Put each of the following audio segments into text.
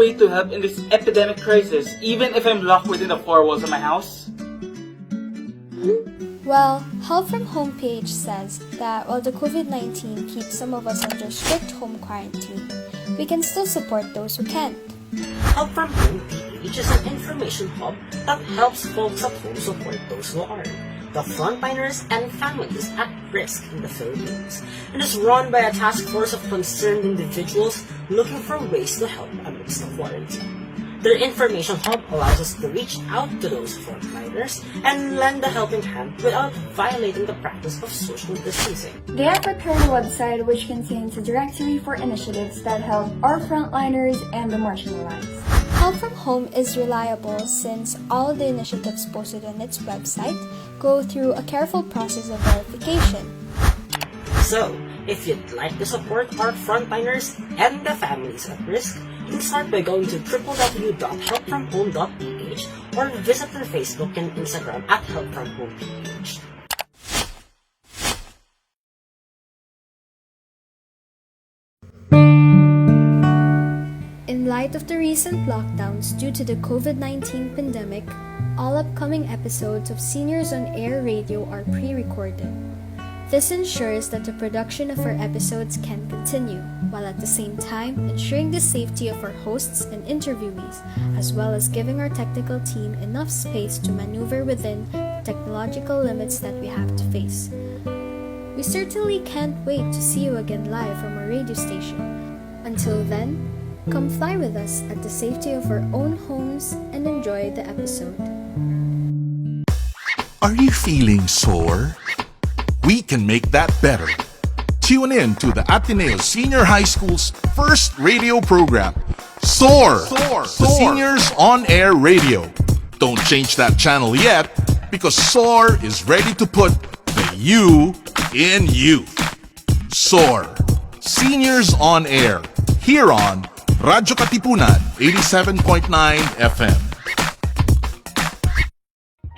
way to help in this epidemic crisis, even if I'm locked within the four walls of my house? Well, Help from Home page says that while the COVID-19 keeps some of us under strict home quarantine, we can still support those who can't. Help from Home PH is an information hub that helps folks at home support those who aren't, the frontliners and families at risk in the Philippines, and is run by a task force of concerned individuals looking for ways to help amidst the quarantine. Their information hub allows us to reach out to those frontliners and lend a helping hand without violating the practice of social distancing. They have prepared a website which contains a directory for initiatives that help our frontliners and the marginalized. Help from Home is reliable since all the initiatives posted on its website go through a careful process of verification. So, if you'd like to support our frontliners and the families at risk, you can start by going to www.helpfromhome.ph or visit their Facebook and Instagram at helpfromhomeph. In light of the recent lockdowns due to the COVID-19 pandemic, all upcoming episodes of Seniors on Air Radio are pre-recorded. This ensures that the production of our episodes can continue, while at the same time ensuring the safety of our hosts and interviewees, as well as giving our technical team enough space to maneuver within the technological limits that we have to face. We certainly can't wait to see you again live from our radio station. Until then, come fly with us at the safety of our own homes and enjoy the episode. Are you feeling sore? We can make that better. Tune in to the Ateneo Senior High School's first radio program, SOAR, the Seniors on Air Radio. Don't change that channel yet, because SOAR is ready to put the you in youth. SOAR, Seniors on Air, here on Radyo Katipunan 87.9 FM.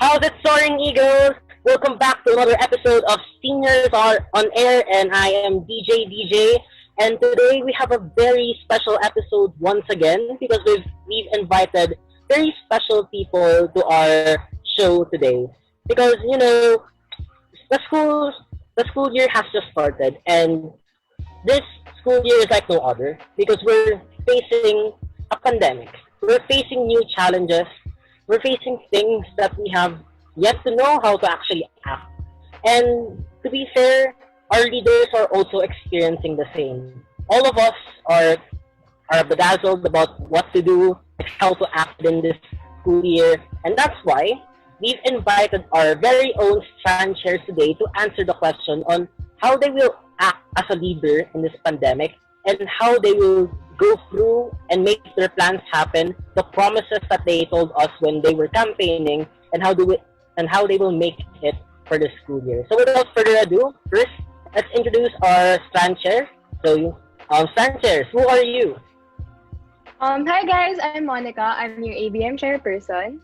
How's it, Soaring Eagles? Welcome back to another episode of Seniors are on Air, and I am DJ. And today we have a very special episode once again because we've invited very special people to our show today. Because the school year has just started, and this school year is like no other because we're facing a pandemic. We're facing new challenges. We're facing things that we have yet to know how to actually act. And to be fair, our leaders are also experiencing the same. All of us are bedazzled about what to do, how to act in this school year. And that's why we've invited our very own strand chairs today to answer the question on how they will act as a leader in this pandemic and how they will go through and make their plans happen, the promises that they told us when they were campaigning, and how they will make it for the school year. So without further ado, first, let's introduce our strand chair. So, strand chairs, who are you? Hi guys, I'm Monica. I'm your ABM chairperson.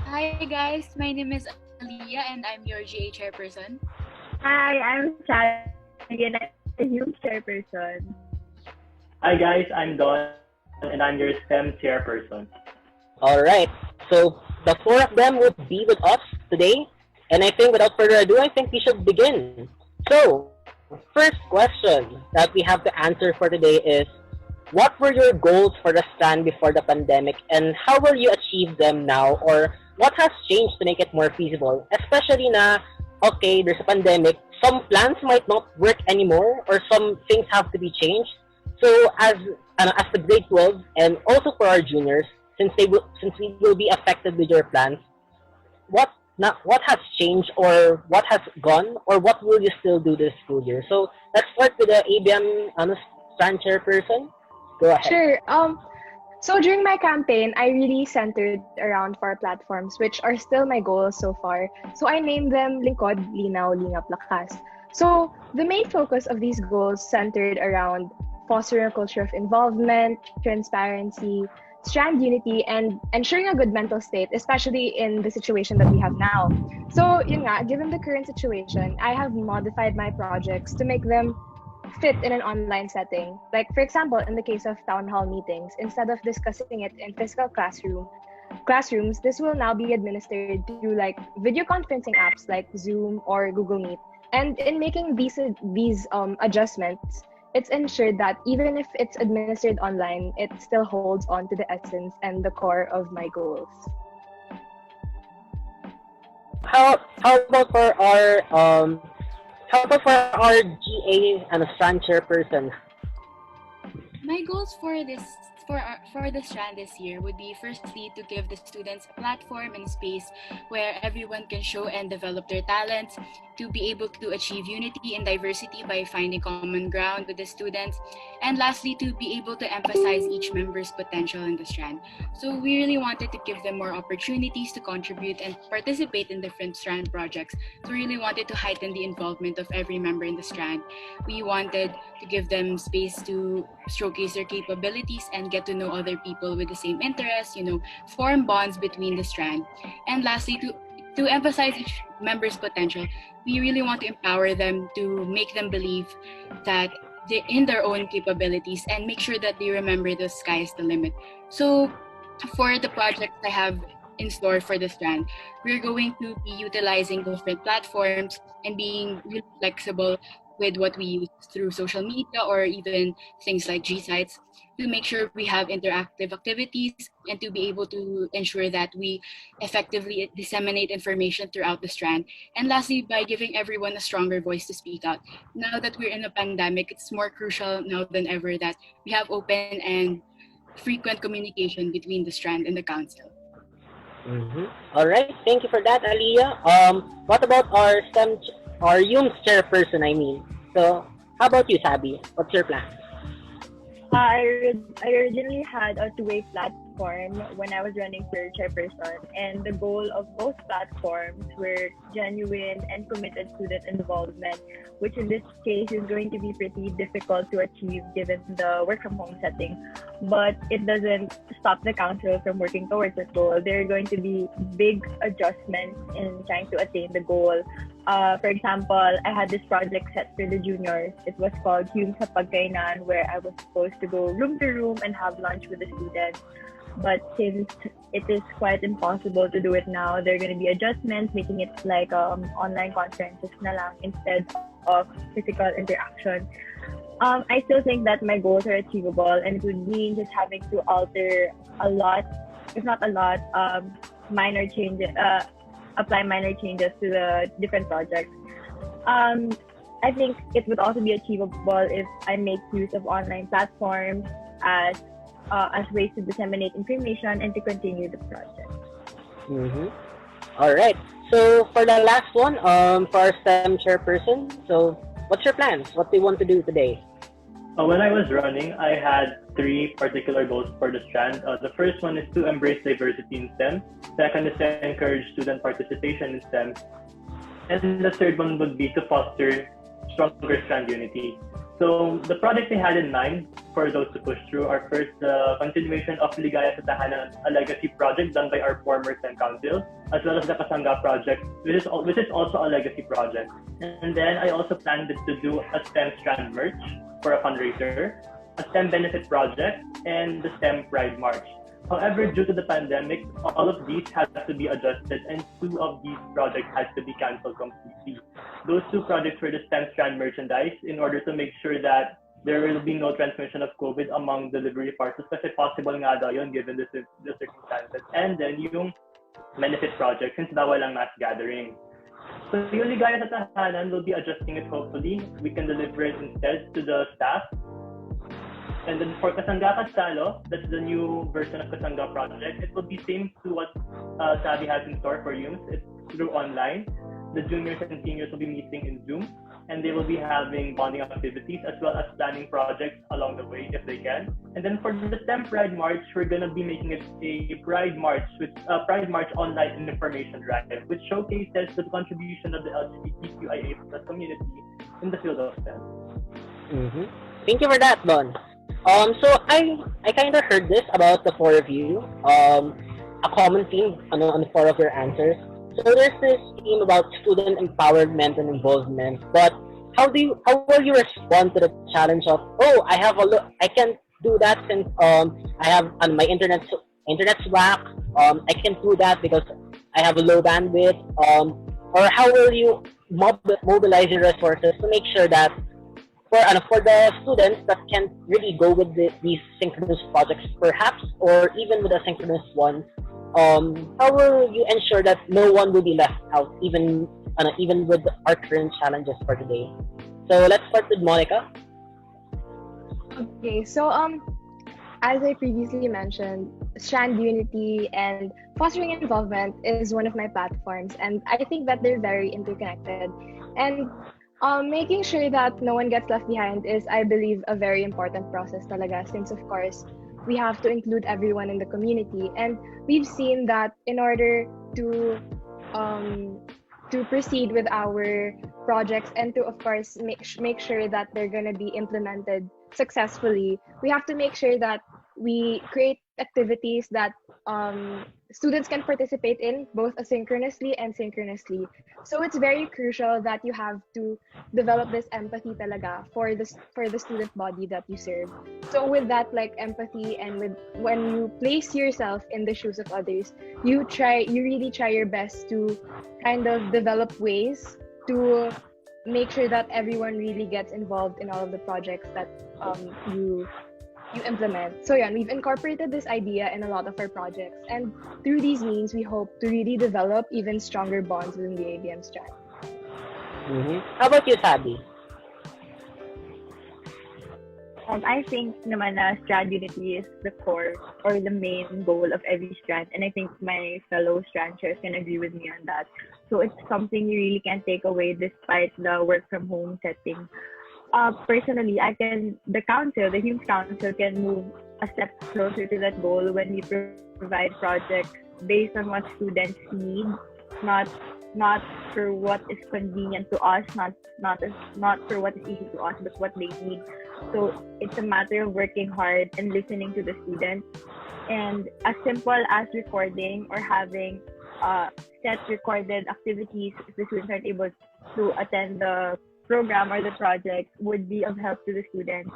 Hi guys, my name is Aliyah and I'm your GA chairperson. Hi, I'm Chad. Again, I'm the Hume chairperson. Hi guys, I'm Don and I'm your STEM chairperson. Alright, so the four of them would be with us today, and I think without further ado, I think we should begin. So, first question that we have to answer for today is, what were your goals for the stand before the pandemic, and how will you achieve them now, or what has changed to make it more feasible? Especially na, okay, there's a pandemic, some plans might not work anymore, or some things have to be changed. So as the grade 12, and also for our juniors, since we will be affected with your plans, what has changed, or what has gone, or what will you still do this school year? So let's start with the ABM strand chairperson. Go ahead. Sure. So during my campaign, I really centered around 4 platforms, which are still my goals so far. So I named them Lingkod, Linaw, Lingap, Lakas. So the main focus of these goals centered around fostering a culture of involvement, transparency, strand unity, and ensuring a good mental state, especially in the situation that we have now. So, given the current situation, I have modified my projects to make them fit in an online setting. Like, for example, in the case of town hall meetings, instead of discussing it in physical classrooms, this will now be administered through like video conferencing apps like Zoom or Google Meet. And in making these adjustments, it's ensured that even if it's administered online, it still holds on to the essence and the core of my goals. How about for our GA and Strand Chairperson? My goals for the Strand this year would be firstly to give the students a platform and space where everyone can show and develop their talents, to be able to achieve unity and diversity by finding common ground with the students, and lastly to be able to emphasize each member's potential in the Strand. So we really wanted to give them more opportunities to contribute and participate in different Strand projects. So we really wanted to heighten the involvement of every member in the Strand. We wanted to give them space to showcase their capabilities and get to know other people with the same interests, form bonds between the Strand. And lastly, to emphasize each member's potential, we really want to empower them, to make them believe that they're in their own capabilities and make sure that they remember the sky is the limit. So for the projects I have in store for the Strand, we're going to be utilizing different platforms and being really flexible with what we use through social media or even things like G sites, to make sure we have interactive activities and to be able to ensure that we effectively disseminate information throughout the Strand. And lastly, by giving everyone a stronger voice to speak out. Now that we're in a pandemic, it's more crucial now than ever that we have open and frequent communication between the Strand and the Council. All right, thank you for that, Aliyah. What about our YUM's chairperson, I mean? So, how about you, Sabi? What's your plan? I originally had a two-way platform when I was running for chairperson, and the goal of both platforms were genuine and committed student involvement, which in this case is going to be pretty difficult to achieve given the work from home setting. But it doesn't stop the council from working towards this goal. There are going to be big adjustments in trying to attain the goal. For example, I had this project set for the juniors. It was called Yung sa Pagkainan, where I was supposed to go room to room and have lunch with the students. But since it is quite impossible to do it now, there are going to be adjustments, making it like online conferences na lang instead of physical interaction. I still think that my goals are achievable, and it would mean just having to alter a lot, if not a lot, minor changes, apply minor changes to the different projects. I think it would also be achievable if I make use of online platforms as ways to disseminate information and to continue the project. All right. So for the last one, for our STEM chairperson, so what's your plans? What do you want to do today? When I was running, I had 3 particular goals for the Strand. The first one is to embrace diversity in STEM. Second is to encourage student participation in STEM. And the third one would be to foster stronger Strand unity. So the projects I had in mind for those to push through are first the continuation of Ligaya sa Tahanan, a legacy project done by our former STEM council, as well as the Kasangga project, which is also a legacy project. And then I also planned to do a STEM Strand merch for a fundraiser, a STEM benefit project, and the STEM Pride March. However, due to the pandemic, all of these had to be adjusted, and 2 of these projects had to be canceled completely. Those 2 projects were the STEM Strand merchandise, in order to make sure that there will be no transmission of COVID among delivery partners, kasi possible nga daw yun given the circumstances. And then yung benefit project, since bawal ang mass gathering. So yung Ligaya sa Tahanan will be adjusting it hopefully. We can deliver it instead to the staff. And then for Kasangga Kasalo, that's the new version of Kasangga project. It will be same to what Sabi has in store for you. It's through online. The juniors and seniors will be meeting in Zoom, and they will be having bonding activities as well as planning projects along the way if they can. And then for the STEM Pride March, we're gonna be making it a Pride March, online information drive, which showcases the contribution of the LGBTQIA+ community in the field of STEM. Thank you for that, Don. So I kind of heard this about the 4 of you. A common theme on the 4 of your answers. So there's this theme about student empowerment and involvement, but how will you respond to the challenge of, oh, I can't do that since I have my internet's whack. I can't do that because I have a low bandwidth. Or how will you mobilize your resources to make sure that for the students that can't really go with these synchronous projects, perhaps, or even with the synchronous ones, how will you ensure that no one will be left out, even with our current challenges for today? So let's start with Monica. Okay, so as I previously mentioned, Strand Unity and fostering involvement is one of my platforms, and I think that they're very interconnected. And making sure that no one gets left behind is, I believe, a very important process talaga, since of course we have to include everyone in the community. And we've seen that in order to proceed with our projects and to, of course, make sure that they're going to be implemented successfully, we have to make sure that we create activities that students can participate in both asynchronously and synchronously. So it's very crucial that you have to develop this empathy talaga for the student body that you serve. So with that, like, empathy, and with when you place yourself in the shoes of others, you really try your best to kind of develop ways to make sure that everyone really gets involved in all of the projects that you implement. So yeah, we've incorporated this idea in a lot of our projects, and through these means, we hope to really develop even stronger bonds within the ABM Strand. How about you, Sabi? I think naman na Strand Unity is the core or the main goal of every Strand, and I think my fellow Strand chairs can agree with me on that. So it's something you really can't take away despite the work from home setting. Personally, the Humes Council can move a step closer to that goal when we provide projects based on what students need, not for what is convenient to us, not for what is easy to us, but what they need. So it's a matter of working hard and listening to the students. And as simple as recording or having set recorded activities, if the students aren't able to attend the program or the project, would be of help to the students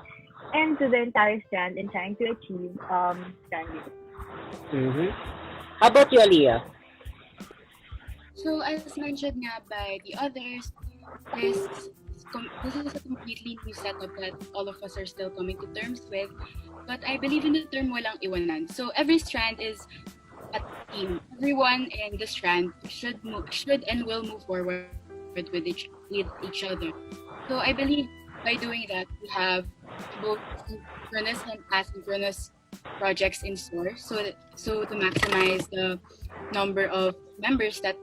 and to the entire Strand in trying to achieve Strand Unity. How about you, Aliyah? So as mentioned nga by the others, this is a completely new setup that all of us are still coming to terms with. But I believe in the term walang iwanan. So every Strand is a team. Everyone in the Strand should and will move forward with each other. So I believe by doing that, we have both synchronous and asynchronous projects in store. So to maximize the number of members that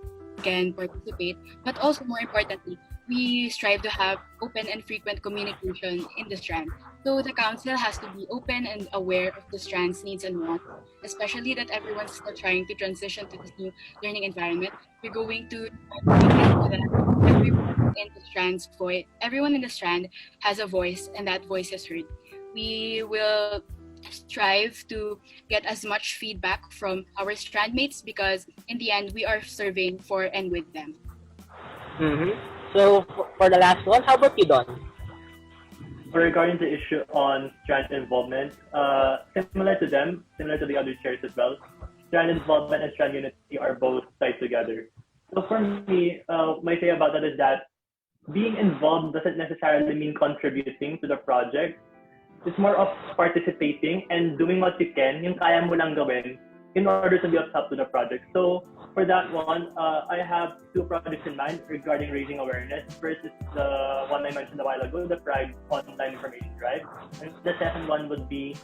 can participate, but also more importantly, we strive to have open and frequent communication in the Strand. So the council has to be open and aware of the Strand's needs and wants, especially that everyone's still trying to transition to this new learning environment. We're going to that everyone in the Strand has a voice, and that voice is heard. We will strive to get as much feedback from our Strand mates because in the end, we are serving for and with them. So for the last one, how about you, Don? Regarding the issue on Strand involvement, similar to the other chairs as well, Strand involvement and Strand Unity are both tied together. So for me, my say about that is that being involved doesn't necessarily mean contributing to the project. It's more of participating and doing what you can, yung kaya mo lang gawin, in order to be of help to the project. So for that one, I have two projects in mind regarding raising awareness. First is the one I mentioned a while ago, the Pride Online Information Drive. And the second one would be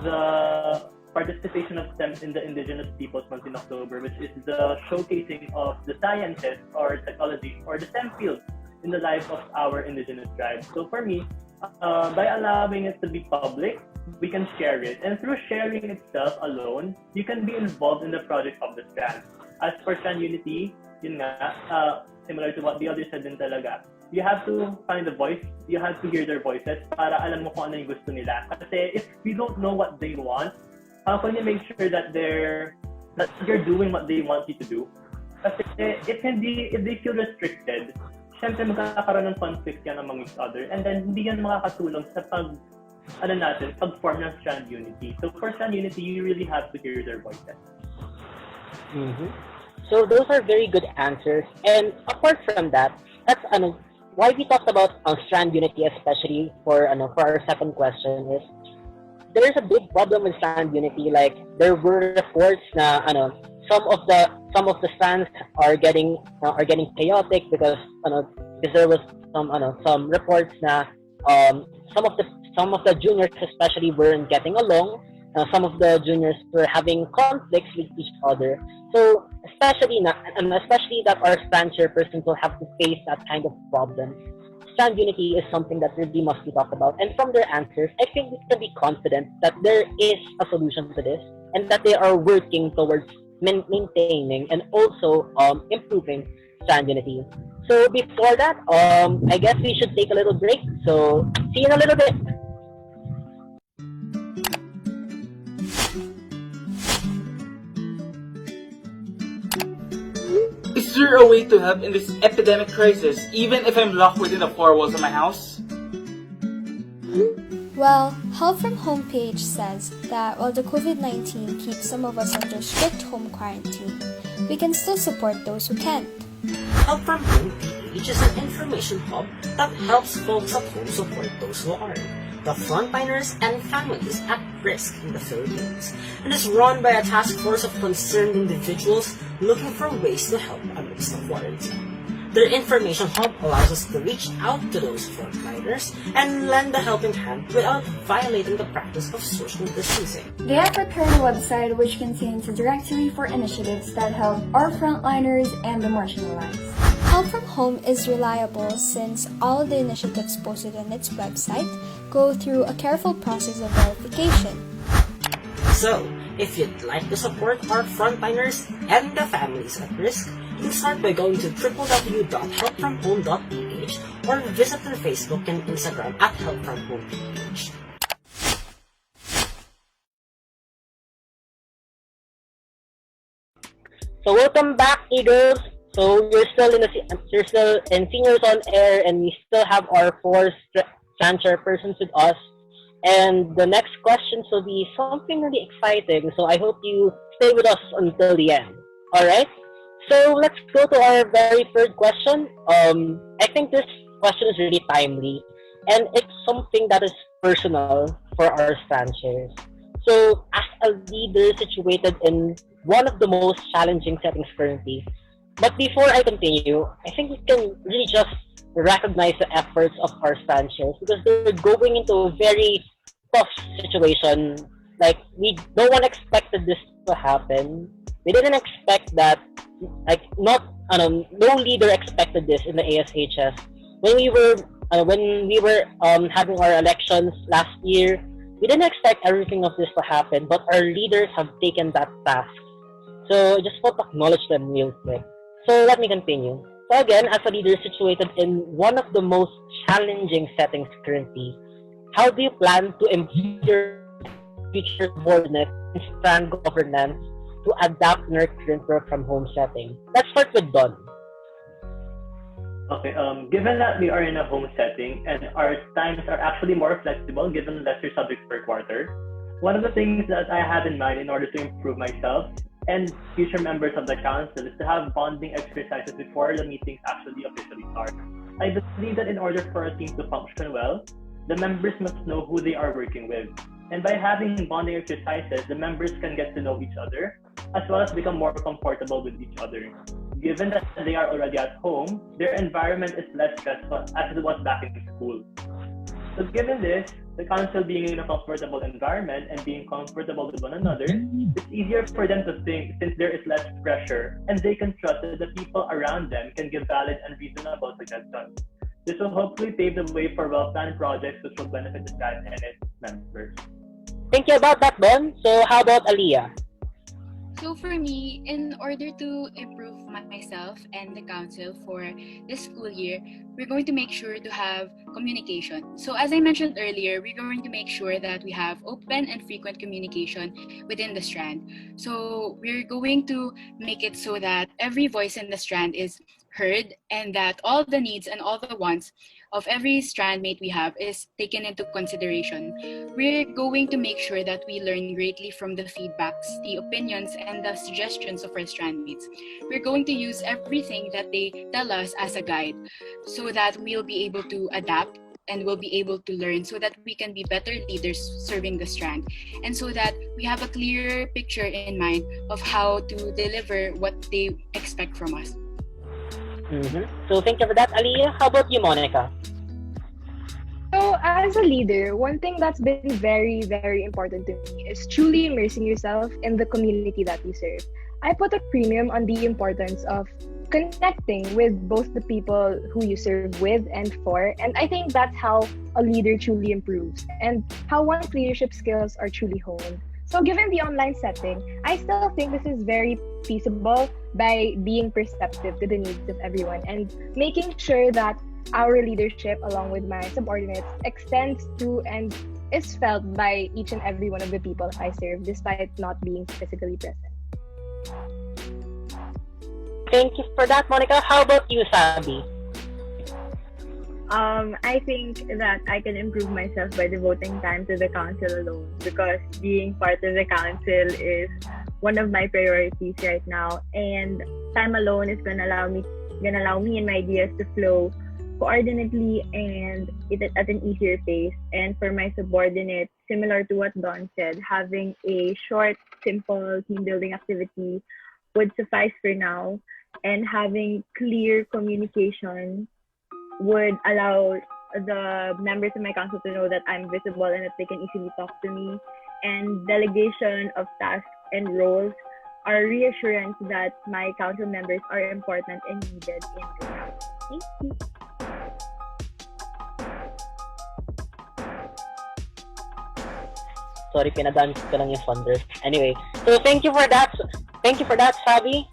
the participation of STEM in the Indigenous Peoples Month in October, which is the showcasing of the sciences or technology or the STEM field in the life of our Indigenous tribes. So for me, by allowing it to be public, we can share it. And through sharing itself alone, you can be involved in the project of the Strand. As for Strand Unity, yun nga, similar to what the others said din talaga, you have to find a voice, you have to hear their voices para alam mo kung ano yung gusto nila. Kasi if you don't know what they want, how can you make sure that you're doing what they want you to do? Kasi if they feel restricted, syempre magkakaroon ng conflict yan among each other, and then hindi yan makakatulong sa pag-form ng strand unity. So for strand unity, you really have to hear their voices. Mm-hmm. So those are very good answers. And apart from that, that's why we talked about strand unity, especially for our second question, is there is a big problem with strand unity. Like there were reports na some of the strands are getting chaotic because there was some reports na some of the juniors especially weren't getting along. Some of the juniors were having conflicts with each other. So especially that our strand chairpersons will have to face that kind of problem. Strand unity is something that really must be talked about. And from their answers, I think we can be confident that there is a solution to this and that they are working towards maintaining and also improving strand unity. So before that, I guess we should take a little break. So see you in a little bit. Is there a way to help in this epidemic crisis, even if I'm locked within the four walls of my house? Well, Help from Home page says that while the COVID-19 keeps some of us under strict home quarantine, we can still support those who can't. Help from Home PH is an information hub that helps folks at home support those who aren't, the frontliners and families at risk in the Philippines, and is run by a task force of concerned individuals looking for ways to help amidst the quarantine. Their information hub allows us to reach out to those frontliners and lend a helping hand without violating the practice of social distancing. They have prepared a website which contains a directory for initiatives that help our frontliners and the marginalized. Help from Home is reliable since all of the initiatives posted on its website go through a careful process of verification. So, if you'd like to support our frontliners and the families at risk, you can start by going to www.helpfromhome.ph or visit their Facebook and Instagram at helpfromhomeph. So welcome back, Eagles. So you're still in Seniors on Air, and we still have our four strand chairpersons with us. And the next questions will be something really exciting. So I hope you stay with us until the end. All right. So let's go to our very first question. I think this question is really timely, and it's something that is personal for our strand chairs. So as a leader situated in one of the most challenging settings currently, but before I continue, I think we can really just recognize the efforts of our strand chairs because they're going into a very tough situation. Like no one expected this to happen. We didn't expect that. No leader expected this in the ASHS. When we were having our elections last year, we didn't expect everything of this to happen, but our leaders have taken that task. So I just want to acknowledge them real quick. So let me continue. So again, as a leader situated in one of the most challenging settings currently, how do you plan to improve your future subordinates and strand governance to adapt in our current work from home setting? Let's start with Don. Okay, given that we are in a home setting and our times are actually more flexible given lesser subjects per quarter, one of the things that I have in mind in order to improve myself and future members of the council is to have bonding exercises before the meetings actually officially start. I believe that in order for a team to function well, the members must know who they are working with. And by having bonding exercises, the members can get to know each other, as well as become more comfortable with each other. Given that they are already at home, their environment is less stressful as it was back in school. So given this, the council being in a comfortable environment and being comfortable with one another, it's easier for them to think since there is less pressure and they can trust that the people around them can give valid and reasonable suggestions. This will hopefully pave the way for well-planned projects which will benefit the STAT and its members. Thank you about that, Don. So how about Aliyah? So for me, in order to improve myself and the council for this school year, we're going to make sure to have communication. So as I mentioned earlier, we're going to make sure that we have open and frequent communication within the Strand. So we're going to make it so that every voice in the Strand is heard, and that all the needs and all the wants of every strand mate we have is taken into consideration. We're going to make sure that we learn greatly from the feedbacks, the opinions, and the suggestions of our strand mates. We're going to use everything that they tell us as a guide so that we'll be able to adapt and we'll be able to learn so that we can be better leaders serving the strand, and so that we have a clearer picture in mind of how to deliver what they expect from us. So thank you for that, Aliyah. How about you, Monica? So, as a leader, one thing that's been very, very important to me is truly immersing yourself in the community that you serve. I put a premium on the importance of connecting with both the people who you serve with and for, and I think that's how a leader truly improves and how one's leadership skills are truly honed. So, given the online setting, I still think this is very feasible by being perceptive to the needs of everyone and making sure that our leadership, along with my subordinates, extends to and is felt by each and every one of the people I serve, despite not being physically present. Thank you for that, Monica. How about you, Sabi? I think that I can improve myself by devoting time to the council alone, because being part of the council is one of my priorities right now, and time alone is gonna allow me and my ideas to flow coordinately and at an easier pace. And for my subordinates, similar to what Don said, having a short, simple team building activity would suffice for now, and having clear communication would allow the members of my council to know that I'm visible and that they can easily talk to me. And delegation of tasks and roles are reassurance that my council members are important and needed in the house. Thank you. Sorry, pinadance ko lang yung thunder. Anyway, so thank you for that. Thank you for that, Sabi.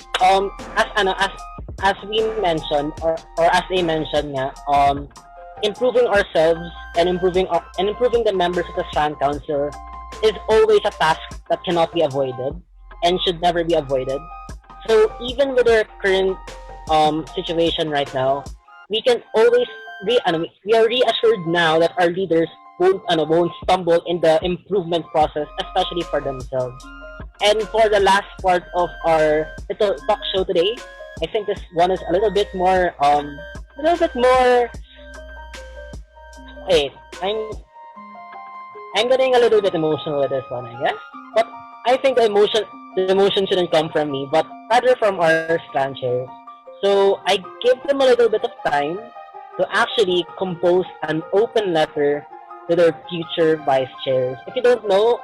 As we mentioned, or as they mentioned nga, improving ourselves and improving the members of the Strand Council is always a task that cannot be avoided and should never be avoided. So even with our current situation right now, we can always we are reassured now that our leaders won't stumble in the improvement process, especially for themselves. And for the last part of our little talk show today, I think this one is a little bit more. Wait, I'm getting a little bit emotional with this one, I guess. But I think the emotion shouldn't come from me, but rather from our strand chairs. So I give them a little bit of time to actually compose an open letter to their future vice chairs. If you don't know,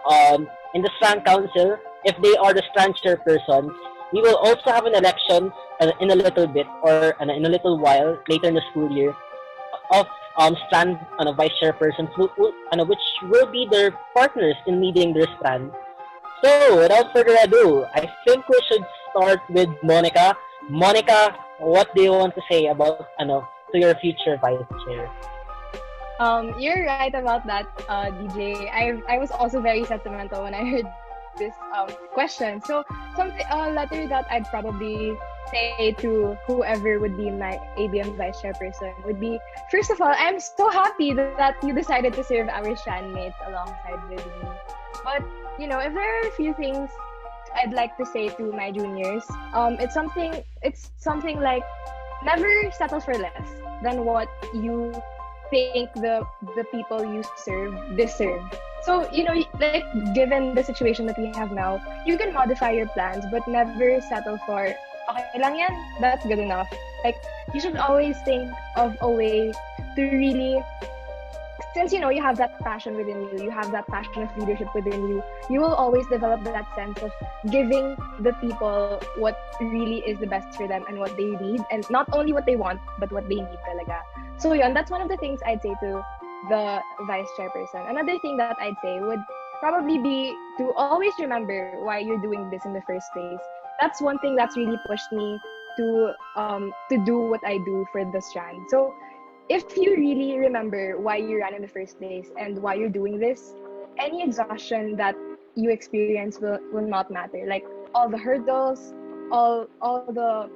in the Strand Council, if they are the Strand Chairpersons, we will also have an election in a little bit, or in a little while later in the school year, of Strand vice chairpersons which will be their partners in leading their strand. So without further ado, I think we should start with Monica. Monica, what do you want to say about to your future vice chair? You're right about that, DJ. I was also very sentimental when I heard this question. So a letter that I'd probably say to whoever would be my ABM vice chairperson would be, first of all, I'm so happy that you decided to serve our strand mates alongside with me. But if there are a few things I'd like to say to my juniors, it's something like, never settle for less than what you think the people you serve deserve. So, like, given the situation that we have now, you can modify your plans, but never settle for, okay lang yan, that's good enough. Like, you should always think of a way to really, since, you have that passion within you have that passion of leadership within you, you will always develop that sense of giving the people what really is the best for them and what they need, and not only what they want, but what they need talaga. So that's one of the things I'd say to the vice chairperson. Another thing that I'd say would probably be to always remember why you're doing this in the first place. That's one thing that's really pushed me to do what I do for the strand. So if you really remember why you ran in the first place and why you're doing this, any exhaustion that you experience will not matter. Like, all the hurdles, all the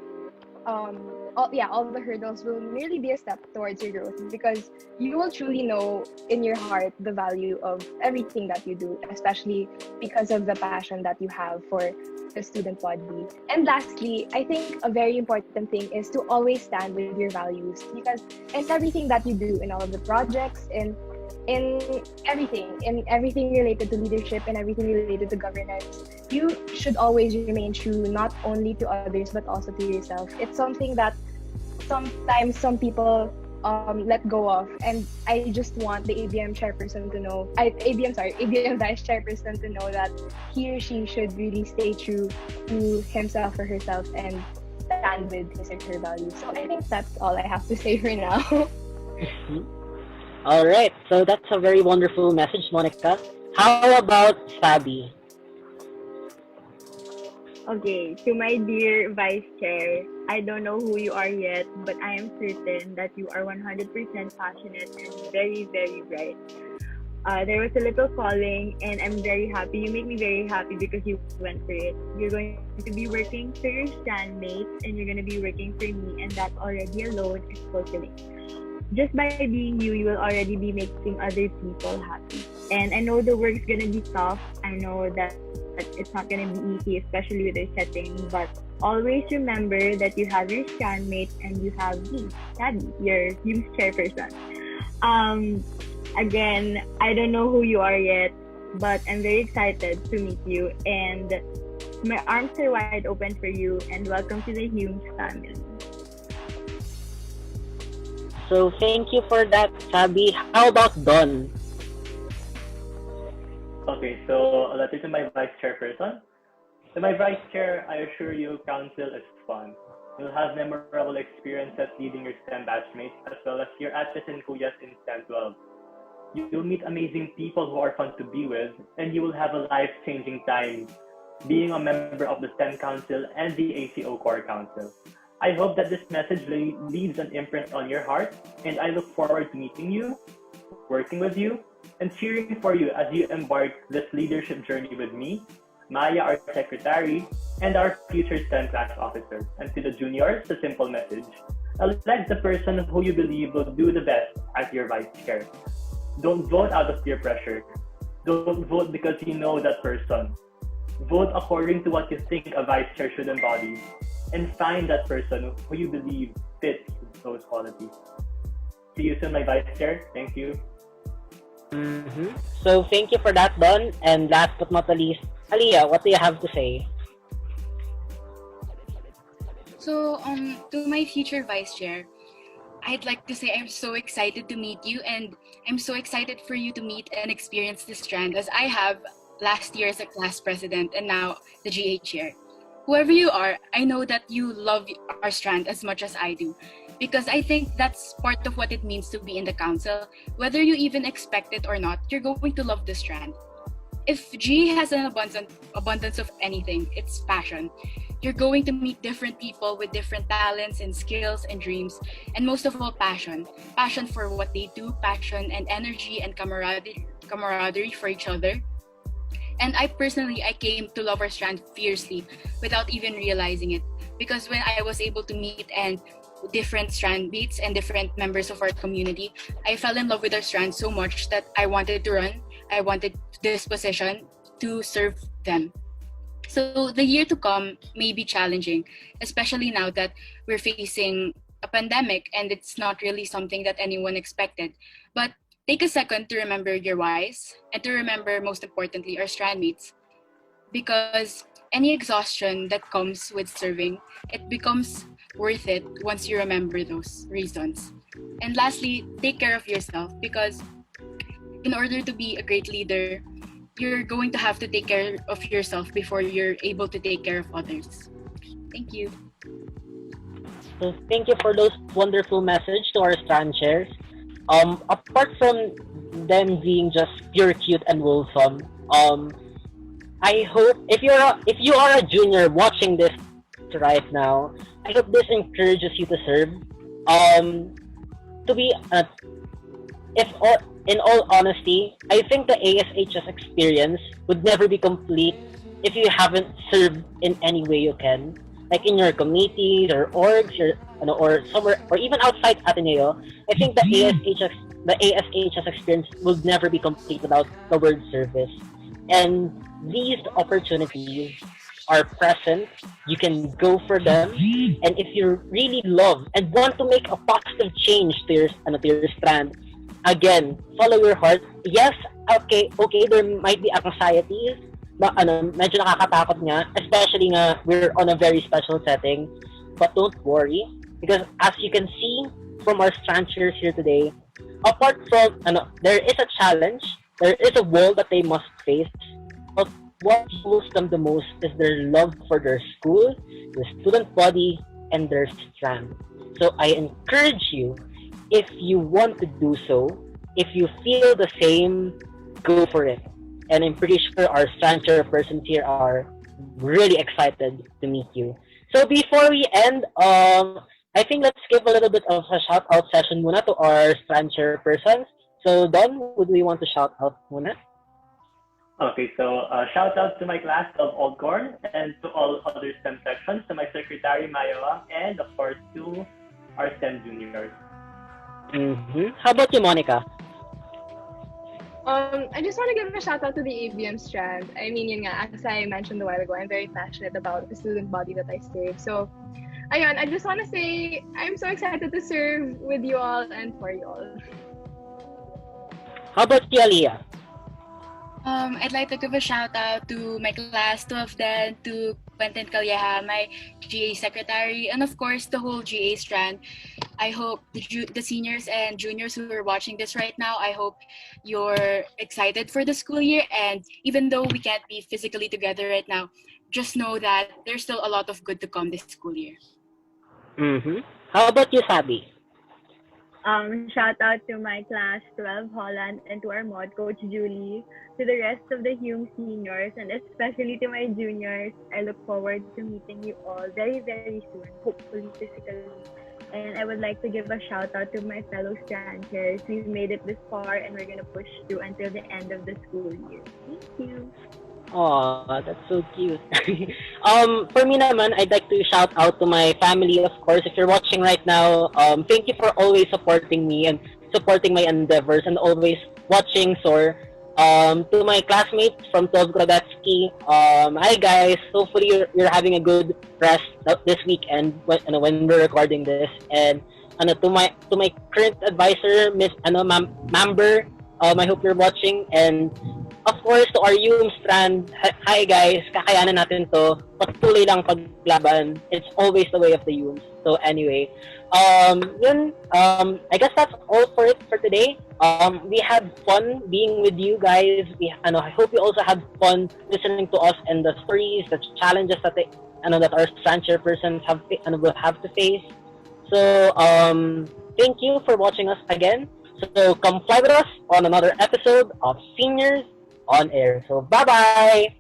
all the hurdles will merely be a step towards your growth, because you will truly know in your heart the value of everything that you do, especially because of the passion that you have for the student body. And lastly, I think a very important thing is to always stand with your values, because in everything that you do, in all of the projects, in everything related to leadership and everything related to governance, you should always remain true, not only to others but also to yourself. It's something that sometimes some people let go of, and I just want the ABM chairperson to know, ABM vice chairperson to know that he or she should really stay true to himself or herself and stand with his or her values. So I think that's all I have to say for now. All right, so that's a very wonderful message, Monica. How about Fabi? Okay, to my dear Vice Chair, I don't know who you are yet, but I am certain that you are 100% passionate and very, very bright. There was a little calling, and I'm very happy. You make me very happy because you went for it. You're going to be working for your strand mates, and you're going to be working for me, and that already alone is fulfilling. Just by being you, you will already be making other people happy. And I know the work's gonna be tough. I know that it's not gonna be easy, especially with the setting. But always remember that you have your strand mates and you have me, Tabby, your youth chairperson. Again, I don't know who you are yet, but I'm very excited to meet you. And my arms are wide open for you. And welcome to the Humes family. So thank you for that, Fabi. How about Don? Okay, so a letter to my vice chairperson. To my vice chair, I assure you, council is fun. You'll have memorable experiences leading your STEM batchmates, as well as your ates and kuyas in STEM 12. You'll meet amazing people who are fun to be with, and you will have a life-changing time being a member of the STEM Council and the ACO Core Council. I hope that this message leaves an imprint on your heart, and I look forward to meeting you, working with you, and cheering for you as you embark this leadership journey with me, Maya, our secretary, and our future STEM class officer. And to the juniors, the simple message: elect the person who you believe will do the best as your vice chair. Don't vote out of peer pressure. Don't vote because you know that person. Vote according to what you think a vice chair should embody, and find that person who you believe fits those qualities. See you soon, my vice chair. Thank you. So thank you for that, Don. And last but not the least, Aliyah, what do you have to say? So, to my future vice chair, I'd like to say I'm so excited to meet you, and I'm so excited for you to meet and experience this strand as I have last year as a class president and now the GA chair. Whoever you are, I know that you love our strand as much as I do, because I think that's part of what it means to be in the council. Whether you even expect it or not, you're going to love the strand. If G has an abundance of anything, it's passion. You're going to meet different people with different talents and skills and dreams, and most of all, passion. Passion for what they do, passion and energy and camaraderie for each other. And I came to love our strand fiercely without even realizing it. Because when I was able to meet and different strand mates and different members of our community, I fell in love with our strand so much that I wanted to run. I wanted this position to serve them. So the year to come may be challenging, especially now that we're facing a pandemic and it's not really something that anyone expected. But take a second to remember your whys and to remember, most importantly, our strand mates. Because any exhaustion that comes with serving, it becomes worth it once you remember those reasons. And lastly, take care of yourself, because in order to be a great leader, you're going to have to take care of yourself before you're able to take care of others. Thank you. So thank you for those wonderful messages to our strand chairs. Apart from them being just pure cute and wholesome, I hope if you are a junior watching this right now, I hope this encourages you to serve. To be in all honesty, I think the ASHS experience would never be complete if you haven't served in any way you can. like in your committees or orgs, or somewhere, or even outside Ateneo, I think the ASHS experience will never be complete without the word service. And these opportunities are present. You can go for them, and if you really love and want to make a positive change to your strand, again, follow your heart. Yes, okay, there might be anxieties, but medyo nakakatakot nga, especially nga we're on a very special setting. But don't worry, because as you can see from our strand chairs here today, apart from there is a challenge, there is a wall that they must face. But what fuels them the most is their love for their school, the student body, and their strand. So I encourage you, if you want to do so, if you feel the same, go for it. And I'm pretty sure our strand chairpersons here are really excited to meet you. So before we end, I think let's give a little bit of a shout out session muna to our strand chairpersons. So Don, would we want to shout out muna? Okay, so shout out to my class of Old Corn and to all other STEM sections, to my secretary Mayoa, and of course to our STEM juniors. How about you, Monica? I just want to give a shout out to the ABM strand. I mean, yun nga, as I mentioned a while ago, I'm very passionate about the student body that I serve. So, ayun, I just want to say I'm so excited to serve with you all and for you all. How about you, Aliyah? I'd like to give a shout out to my class, 12 then, to Quentin Calleja, my GA secretary, and of course the whole GA strand. I hope the seniors and juniors who are watching this right now, I hope you're excited for the school year. And even though we can't be physically together right now, just know that there's still a lot of good to come this school year. How about you, Sabi? Shout out to my class 12 Holland and to our mod coach Julie, to the rest of the Hume seniors, and especially to my juniors. I look forward to meeting you all very, very soon, hopefully physically. And I would like to give a shout out to my fellow strand chairs. We've made it this far and we're going to push through until the end of the school year. Thank you. Aw, that's so cute. For me naman, I'd like to shout out to my family, of course. If you're watching right now, thank you for always supporting me and supporting my endeavors and always watching SOAR. To my classmates from 12 Grodetsky, hi guys. Hopefully you're having a good rest this weekend when we're recording this. And to my current advisor, Miss Mamber, I hope you're watching. And of course, to our UM strand, hi guys, kakayanan natin to. Patuloy lang paglaban. It's always the way of the UMs. So anyway, I guess that's all for it for today. We had fun being with you guys. I hope you also had fun listening to us and the stories, the challenges that that our strand chairpersons will have to face. So thank you for watching us again. So come fly with us on another episode of Seniors on Air. So bye-bye!